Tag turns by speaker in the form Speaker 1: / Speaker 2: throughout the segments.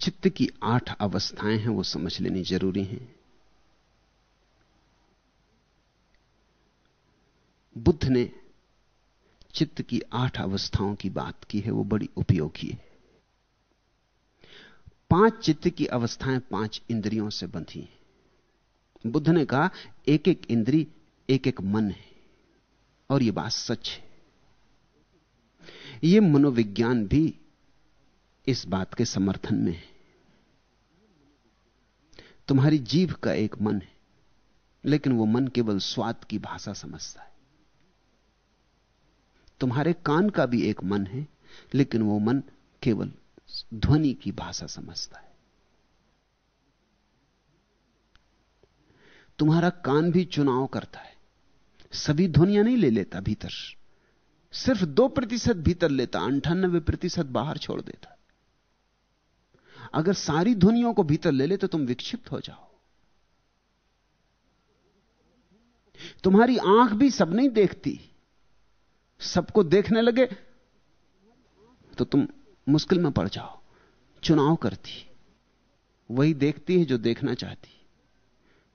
Speaker 1: चित्त की 8 अवस्थाएं हैं, वो समझ लेनी जरूरी है। बुद्ध ने चित्त की 8 अवस्थाओं की बात की है, वो बड़ी उपयोगी है। 5 चित्त की अवस्थाएं 5 इंद्रियों से बंधी हैं। बुद्ध ने कहा एक एक इंद्री एक एक मन है, और यह बात सच है। यह मनोविज्ञान भी इस बात के समर्थन में है। तुम्हारी जीभ का एक मन है, लेकिन वो मन केवल स्वाद की भाषा समझता है। तुम्हारे कान का भी एक मन है, लेकिन वो मन केवल ध्वनि की भाषा समझता है। तुम्हारा कान भी चुनाव करता है, सभी ध्वनियां नहीं ले लेता भीतर, सिर्फ 2% भीतर लेता, 98% बाहर छोड़ देता। अगर सारी ध्वनियों को भीतर ले ले तो तुम विक्षिप्त हो जाओ। तुम्हारी आंख भी सब नहीं देखती, सबको देखने लगे तो तुम मुश्किल में पड़ जाओ। चुनाव करती, वही देखती है जो देखना चाहती,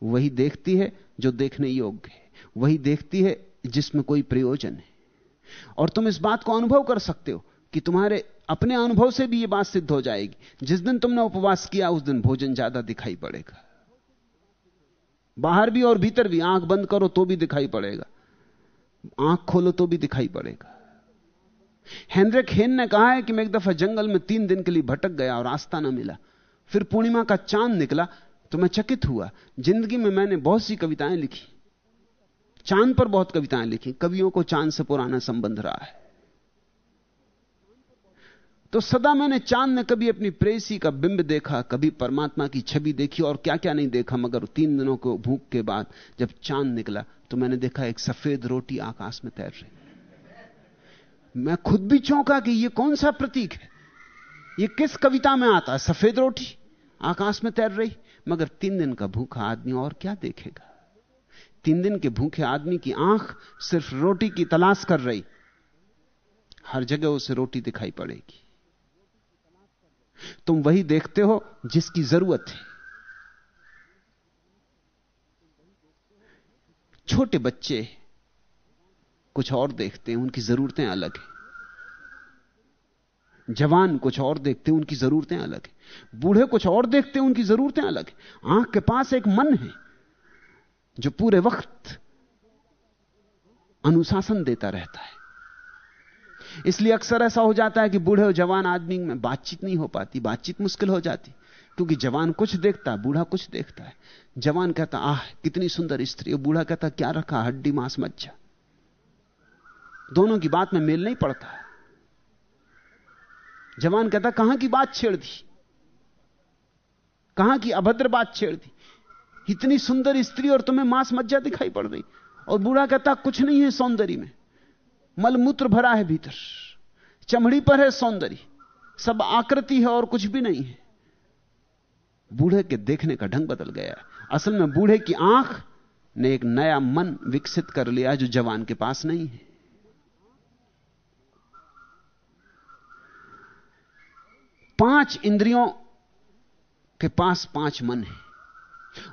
Speaker 1: वही देखती है जो देखने योग्य है, वही देखती है जिसमें कोई प्रयोजन है। और तुम इस बात को अनुभव कर सकते हो कि तुम्हारे अपने अनुभव से भी यह बात सिद्ध हो जाएगी। जिस दिन तुमने उपवास किया उस दिन भोजन ज्यादा दिखाई पड़ेगा, बाहर भी और भीतर भी। आंख बंद करो तो भी दिखाई पड़ेगा, आंख खोलो तो भी दिखाई पड़ेगा। हेनरिक हेन ने कहा है कि मैं एक दफा जंगल में 3 दिन के लिए भटक गया और रास्ता ना मिला। फिर पूर्णिमा का चांद निकला तो मैं चकित हुआ। जिंदगी में मैंने बहुत सी कविताएं लिखी, चांद पर बहुत कविताएं लिखी। कवियों को चांद से पुराना संबंध रहा है। तो सदा मैंने चांद में कभी अपनी प्रेयसी का बिंब देखा, कभी परमात्मा की छवि देखी, और क्या क्या नहीं देखा। मगर 3 दिनों को भूख के बाद जब चांद निकला तो मैंने देखा एक सफेद रोटी आकाश में तैर रही। मैं खुद भी चौंका कि यह कौन सा प्रतीक है, यह किस कविता में आता है, सफेद रोटी आकाश में तैर रही। मगर 3 दिन का भूखा आदमी और क्या देखेगा। 3 दिन के भूखे आदमी की आंख सिर्फ रोटी की तलाश कर रही, हर जगह उसे रोटी दिखाई पड़ेगी। तुम वही देखते हो जिसकी जरूरत है। छोटे बच्चे कुछ और देखते हैं, उनकी जरूरतें अलग हैं। जवान कुछ और देखते हैं, उनकी जरूरतें अलग हैं। बूढ़े कुछ और देखते हैं, उनकी जरूरतें अलग हैं। आंख के पास एक मन है जो पूरे वक्त अनुशासन देता रहता है। इसलिए अक्सर ऐसा हो जाता है कि बूढ़े और जवान आदमी में बातचीत नहीं हो पाती, बातचीत मुश्किल हो जाती, क्योंकि जवान कुछ देखता, बूढ़ा कुछ देखता है। जवान कहता आह कितनी सुंदर स्त्री, और बूढ़ा कहता क्या रखा, हड्डी मांस मज्जा। दोनों की बात में मेल नहीं पड़ता। जवान कहता कहां की बात छेड़ दी, कहां की अभद्र बात छेड़ दी, इतनी सुंदर स्त्री और तुम्हें मांस मज्जा दिखाई पड़ रही। और बूढ़ा कहता कुछ नहीं है सौंदर्य में, मलमूत्र भरा है भीतर, चमड़ी पर है सौंदर्य, सब आकृति है और कुछ भी नहीं है। बूढ़े के देखने का ढंग बदल गया है। असल में बूढ़े की आंख ने एक नया मन विकसित कर लिया जो जवान के पास नहीं है। पांच इंद्रियों के पास 5 मन है,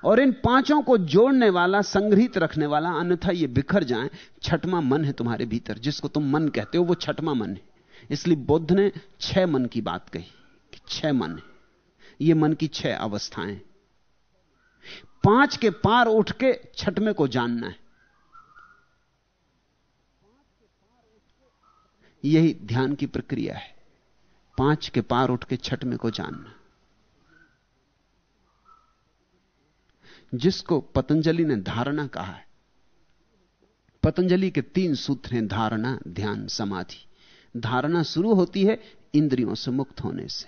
Speaker 1: और इन पांचों को जोड़ने वाला, संग्रहित रखने वाला, अन्यथा ये बिखर जाएं, छठवां मन है तुम्हारे भीतर, जिसको तुम मन कहते हो, वो छठवां मन है। इसलिए बुद्ध ने 6 मन की बात कही कि 6 मन है, ये मन की 6 अवस्थाएं। 5 के पार उठ के छठवें को जानना है, यही ध्यान की प्रक्रिया है। 5 के पार उठ के छठवें को जानना, जिसको पतंजलि ने धारणा कहा है। पतंजलि के 3 सूत्र हैं, धारणा, ध्यान, समाधि। धारणा शुरू होती है इंद्रियों से मुक्त होने से।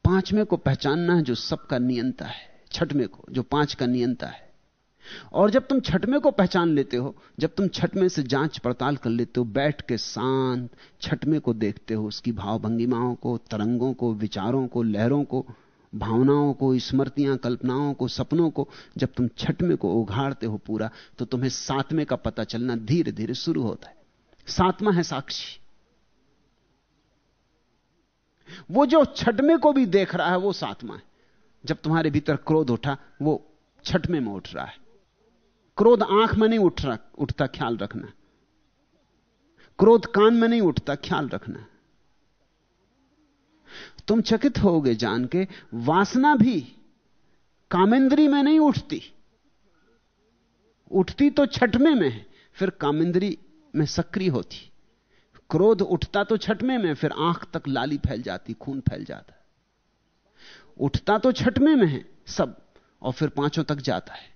Speaker 1: 5वें को पहचानना है जो सबका नियंता है, 6वें को जो 5 का नियंता है। और जब तुम 6वें को पहचान लेते हो, जब तुम 6वें से जांच पड़ताल कर लेते हो, बैठ के शांत 6वें को देखते हो, उसकी भाव भंगिमाओं को, तरंगों को, विचारों को, लहरों को, भावनाओं को, स्मृतियां, कल्पनाओं को, सपनों को, जब तुम 6वें को उघाड़ते हो पूरा, तो तुम्हें 7वें का पता चलना धीरे धीरे शुरू होता है। 7वां है साक्षी। वो जो छठवें को भी देख रहा है वो सातवां है। जब तुम्हारे भीतर क्रोध उठा, वो छठवें में उठ रहा है। क्रोध आंख में नहीं उठता, ख्याल रखना। क्रोध कान में नहीं उठता, ख्याल रखना। तुम चकित होगे जान के, वासना भी कामेंद्री में नहीं उठती, उठती तो छठवें में है, फिर कामेंद्री में सक्रिय होती। क्रोध उठता तो छठवें में, फिर आंख तक लाली फैल जाती, खून फैल जाता। उठता तो छठवें में है सब, और फिर पांचों तक जाता है।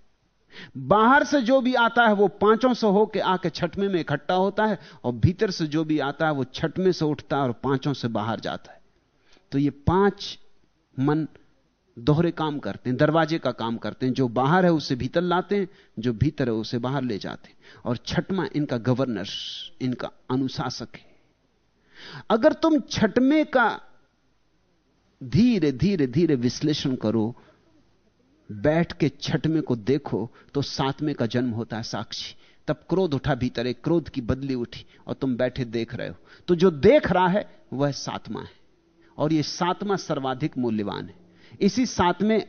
Speaker 1: बाहर से जो भी आता है वो पांचों से होकर आके छठवें में इकट्ठा होता है, और भीतर से जो भी आता है वो छठवें से उठता है और पांचों से बाहर जाता है। तो ये पांच मन दोहरे काम करते हैं, दरवाजे का काम करते हैं। जो बाहर है उसे भीतर लाते हैं, जो भीतर है उसे बाहर ले जाते हैं, और छठवां इनका गवर्नर, इनका अनुशासक है। अगर तुम छठवें का धीरे धीरे धीरे विश्लेषण करो, बैठ के छठवें को देखो, तो सातवें का जन्म होता है साक्षी। तब क्रोध उठा भीतर, एक क्रोध की बदली उठी और तुम बैठे देख रहे हो। तो जो देख रहा है वह सातवां है, और यह सातवां सर्वाधिक मूल्यवान है। इसी सातवें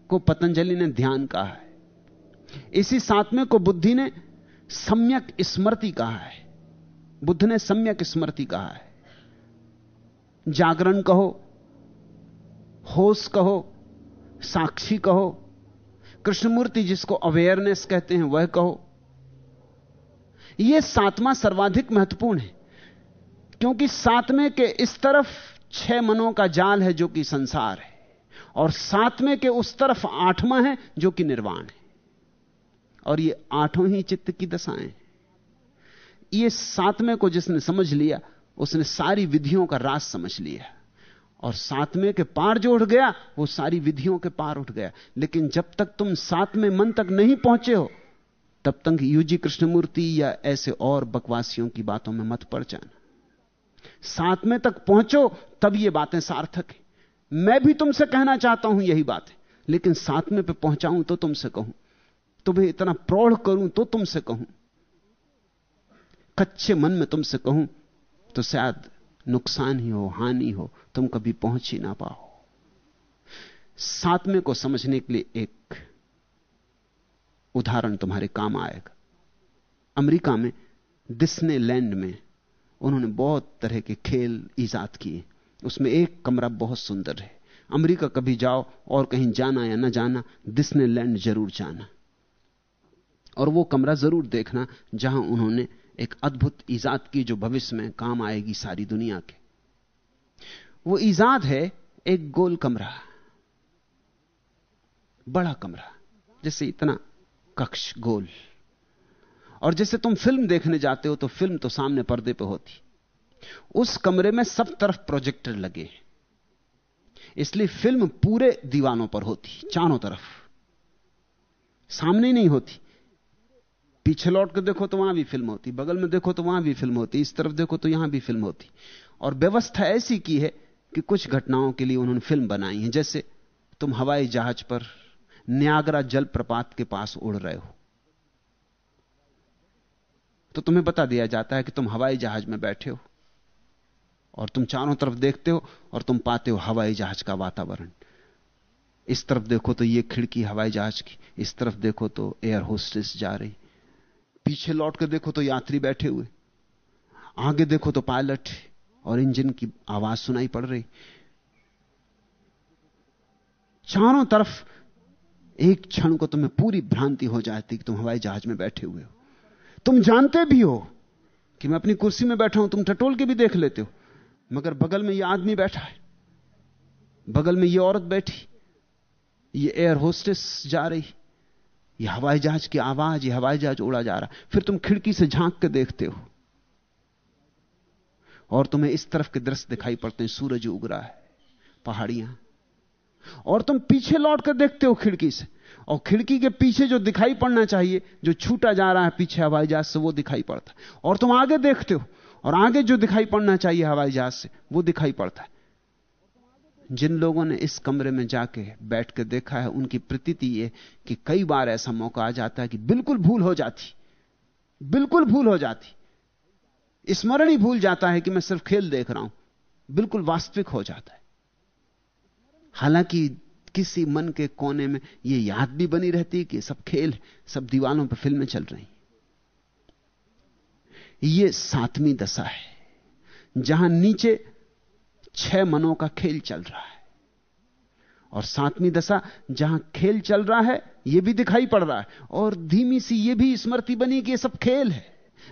Speaker 1: को पतंजलि ने ध्यान कहा है। इसी सातवें को बुद्धि ने सम्यक स्मृति कहा है। बुद्ध ने सम्यक स्मृति कहा है। जागरण कहो, होश कहो, साक्षी कहो, कृष्णमूर्ति जिसको अवेयरनेस कहते हैं वह कहो। यह सातवां सर्वाधिक महत्वपूर्ण है, क्योंकि सातवें के इस तरफ 6 मनों का जाल है जो कि संसार है, और सातवें के उस तरफ 8वां है जो कि निर्वाण है। और ये 8 ही चित्त की दशाएं। ये सातवें को जिसने समझ लिया उसने सारी विधियों का राज समझ लिया, और सातवें के पार जो उठ गया वो सारी विधियों के पार उठ गया। लेकिन जब तक तुम सातवें मन तक नहीं पहुंचे हो, तब तक यूजी कृष्णमूर्ति या ऐसे और बकवासियों की बातों में मत पड़ जाना। सातवें तक पहुंचो तब ये बातें सार्थक है। मैं भी तुमसे कहना चाहता हूं यही बात है, लेकिन सातवें पे पहुंचाऊं तो तुमसे कहूं, तुम्हें इतना प्रौढ़ करूं तो तुमसे कहूं, कच्चे मन में तुमसे कहूं तो शायद नुकसान ही हो, हानि हो, तुम कभी पहुंच ही ना पाओ। सातवें को समझने के लिए एक उदाहरण तुम्हारे काम आएगा। अमेरिका में डिस्नीलैंड में उन्होंने बहुत तरह के खेल ईजाद किए। उसमें एक कमरा बहुत सुंदर है। अमेरिका कभी जाओ और कहीं जाना या ना जाना, डिस्नीलैंड जरूर जाना, और वो कमरा जरूर देखना जहां उन्होंने एक अद्भुत ईजाद की जो भविष्य में काम आएगी सारी दुनिया के। वो ईजाद है एक गोल कमरा, बड़ा कमरा, जैसे इतना कक्ष गोल। और जैसे तुम फिल्म देखने जाते हो तो फिल्म तो सामने पर्दे पे होती, उस कमरे में सब तरफ प्रोजेक्टर लगे, इसलिए फिल्म पूरे दीवानों पर होती, चारों तरफ, सामने नहीं होती। पीछे लौट कर देखो तो वहां भी फिल्म होती, बगल में देखो तो वहां भी फिल्म होती, इस तरफ देखो तो यहां भी फिल्म होती। और व्यवस्था ऐसी की है कि कुछ घटनाओं के लिए उन्होंने फिल्म बनाई है। जैसे तुम हवाई जहाज पर नियाग्रा जलप्रपात के पास उड़ रहे हो, तो तुम्हें बता दिया जाता है कि तुम हवाई जहाज में बैठे हो, और तुम चारों तरफ देखते हो और तुम पाते हो हवाई जहाज का वातावरण। इस तरफ देखो तो ये खिड़की हवाई जहाज की, इस तरफ देखो तो एयर होस्टेस जा रही, पीछे लौट कर देखो तो यात्री बैठे हुए, आगे देखो तो पायलट और इंजन की आवाज सुनाई पड़ रही। चारों तरफ एक क्षण को तुम्हें पूरी भ्रांति हो जाती कि तुम हवाई जहाज में बैठे हुए हो। तुम जानते भी हो कि मैं अपनी कुर्सी में बैठा हूं, तुम टटोल के भी देख लेते हो, मगर बगल में यह आदमी बैठा है, बगल में यह औरत बैठी, यह एयर होस्टेस जा रही, यह हवाई जहाज की आवाज, यह हवाई जहाज उड़ा जा रहा। फिर तुम खिड़की से झांक के देखते हो और तुम्हें इस तरफ के दृश्य दिखाई पड़ते हैं, सूरज उग रहा है, पहाड़ियां, और तुम पीछे लौट कर देखते हो खिड़की से, और खिड़की के पीछे जो दिखाई पड़ना चाहिए, जो छूटा जा रहा है पीछे हवाई जहाज से, वो दिखाई पड़ता है। और तुम आगे देखते हो और आगे जो दिखाई पड़ना चाहिए हवाई जहाज से, वो दिखाई पड़ता है। जिन लोगों ने इस कमरे में जाके बैठ के देखा है, उनकी प्रतीति ये कि कई बार ऐसा मौका आ जाता है कि बिल्कुल भूल हो जाती, बिल्कुल भूल हो जाती, स्मरण ही भूल जाता है कि मैं सिर्फ खेल देख रहा हूं, बिल्कुल वास्तविक हो जाता है। हालांकि किसी मन के कोने में यह याद भी बनी रहती है कि सब खेल, सब दीवालों पर फिल्में चल रही। यह 7वीं दशा है जहां नीचे 6 मनों का खेल चल रहा है, और 7वीं दशा जहां खेल चल रहा है यह भी दिखाई पड़ रहा है, और धीमी सी यह भी स्मृति बनी कि यह सब खेल है,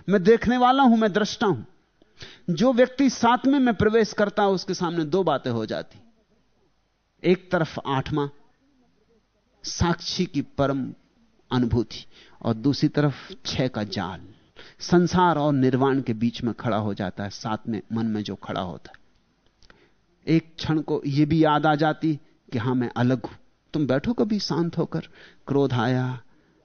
Speaker 1: मैं देखने वाला हूं, मैं दृष्टा हूं। जो व्यक्ति 7वें में प्रवेश करता है उसके सामने 2 बातें हो जाती। एक तरफ 8वां साक्षी की परम अनुभूति, और दूसरी तरफ 6 का जाल, संसार और निर्वाण के बीच में खड़ा हो जाता है 7वें मन में जो खड़ा होता है। एक क्षण को यह भी याद आ जाती कि हां मैं अलग हूं। तुम बैठो कभी शांत होकर, क्रोध आया,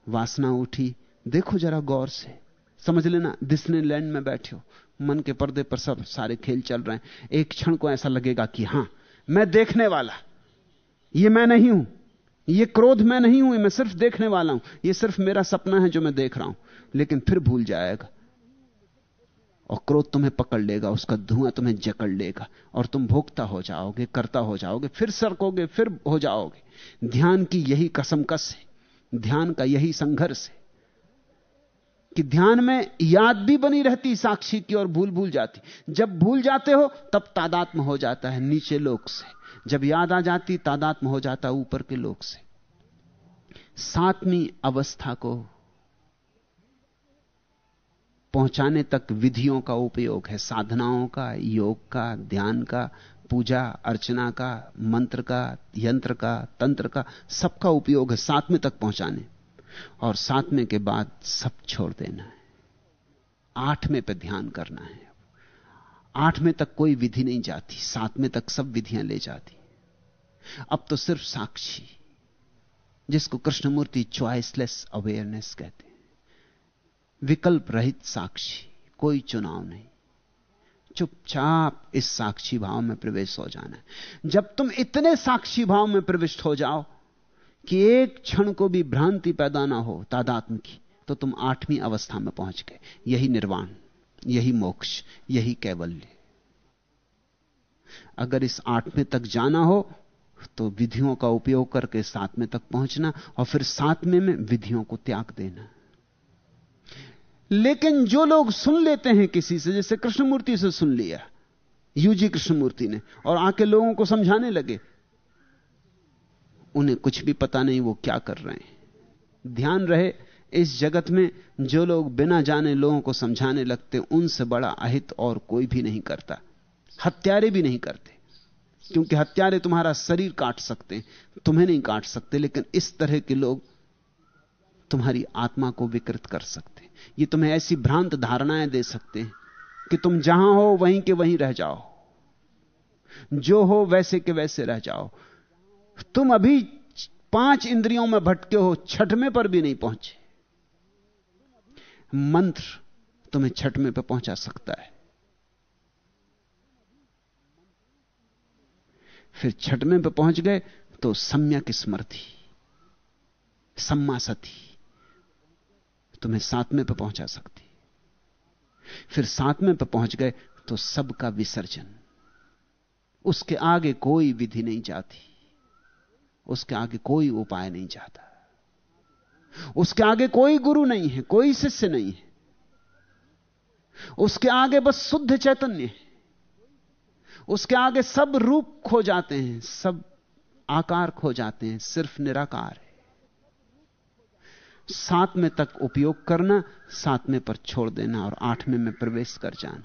Speaker 1: वासना उठी, देखो जरा गौर से, समझ लेना डिज्नीलैंड में बैठे हो, मन के पर्दे पर सब सारे खेल चल रहे हैं। एक क्षण को ऐसा लगेगा कि हां मैं देखने वाला, ये मैं नहीं हूं, ये क्रोध मैं नहीं हूं, मैं सिर्फ देखने वाला हूं, ये सिर्फ मेरा सपना है जो मैं देख रहा हूं। लेकिन फिर भूल जाएगा और क्रोध तुम्हें पकड़ लेगा, उसका धुआं तुम्हें जकड़ लेगा और तुम भोगता हो जाओगे, करता हो जाओगे, फिर सरकोगे, फिर हो जाओगे। ध्यान की यही कसमकस है, ध्यान का यही संघर्ष है कि ध्यान में याद भी बनी रहती साक्षी की और भूल जाती। जब भूल जाते हो तब तादात्म्य हो जाता है नीचे लोक से, जब याद आ जाती तादात्म्य हो जाता ऊपर के लोक से। 7वीं अवस्था को पहुंचाने तक विधियों का उपयोग है, साधनाओं का, योग का, ध्यान का, पूजा अर्चना का, मंत्र का, यंत्र का, तंत्र का, सबका उपयोग है 7वें तक पहुंचाने। और 7वें के बाद सब छोड़ देना है, 8वें पे ध्यान करना है। 8वें तक कोई विधि नहीं जाती, 7वें तक सब विधियां ले जाती। अब तो सिर्फ साक्षी, जिसको कृष्णमूर्ति चॉइसलेस अवेयरनेस कहते हैं, विकल्प रहित साक्षी, कोई चुनाव नहीं, चुपचाप इस साक्षी भाव में प्रवेश हो जाना है। जब तुम इतने साक्षी भाव में प्रविष्ट हो जाओ कि एक क्षण को भी भ्रांति पैदा ना हो तादात्म्य की, तो तुम 8वीं अवस्था में पहुंच गए। यही निर्वाण, यही मोक्ष, यही कैवल्य। अगर इस 8वें तक जाना हो तो विधियों का उपयोग करके 7वें तक पहुंचना, और फिर 7वें में विधियों को त्याग देना। लेकिन जो लोग सुन लेते हैं किसी से, जैसे कृष्णमूर्ति से सुन लिया यूजी कृष्णमूर्ति ने, और आके लोगों को समझाने लगे, उन्हें कुछ भी पता नहीं वो क्या कर रहे हैं। ध्यान रहे, इस जगत में जो लोग बिना जाने लोगों को समझाने लगते, उनसे बड़ा अहित और कोई भी नहीं करता। हत्यारे भी नहीं करते, क्योंकि हत्यारे तुम्हारा शरीर काट सकते हैं, तुम्हें नहीं काट सकते। लेकिन इस तरह के लोग तुम्हारी आत्मा को विकृत कर सकते हैं। ये तुम्हें ऐसी भ्रांत धारणाएं दे सकते हैं कि तुम जहां हो वहीं के वहीं रह जाओ, जो हो वैसे के वैसे रह जाओ। तुम अभी 5 इंद्रियों में भटके हो, 6वें पर भी नहीं पहुंचे। मंत्र तुम्हें 6वें पर पहुंचा सकता है। फिर 6वें पर पहुंच गए तो सम्यक स्मृति, सम्मा सती तुम्हें 7वें पर पहुंचा सकती। फिर 7वें पर पहुंच गए तो सबका विसर्जन, उसके आगे कोई विधि नहीं जाती, उसके आगे कोई उपाय नहीं जाता, उसके आगे कोई गुरु नहीं है, कोई शिष्य नहीं है, उसके आगे बस शुद्ध चैतन्य है। उसके आगे सब रूप खो जाते हैं, सब आकार खो जाते हैं, सिर्फ निराकार है। 7वें तक उपयोग करना, 7वें पर छोड़ देना और 8वें में प्रवेश कर जाना।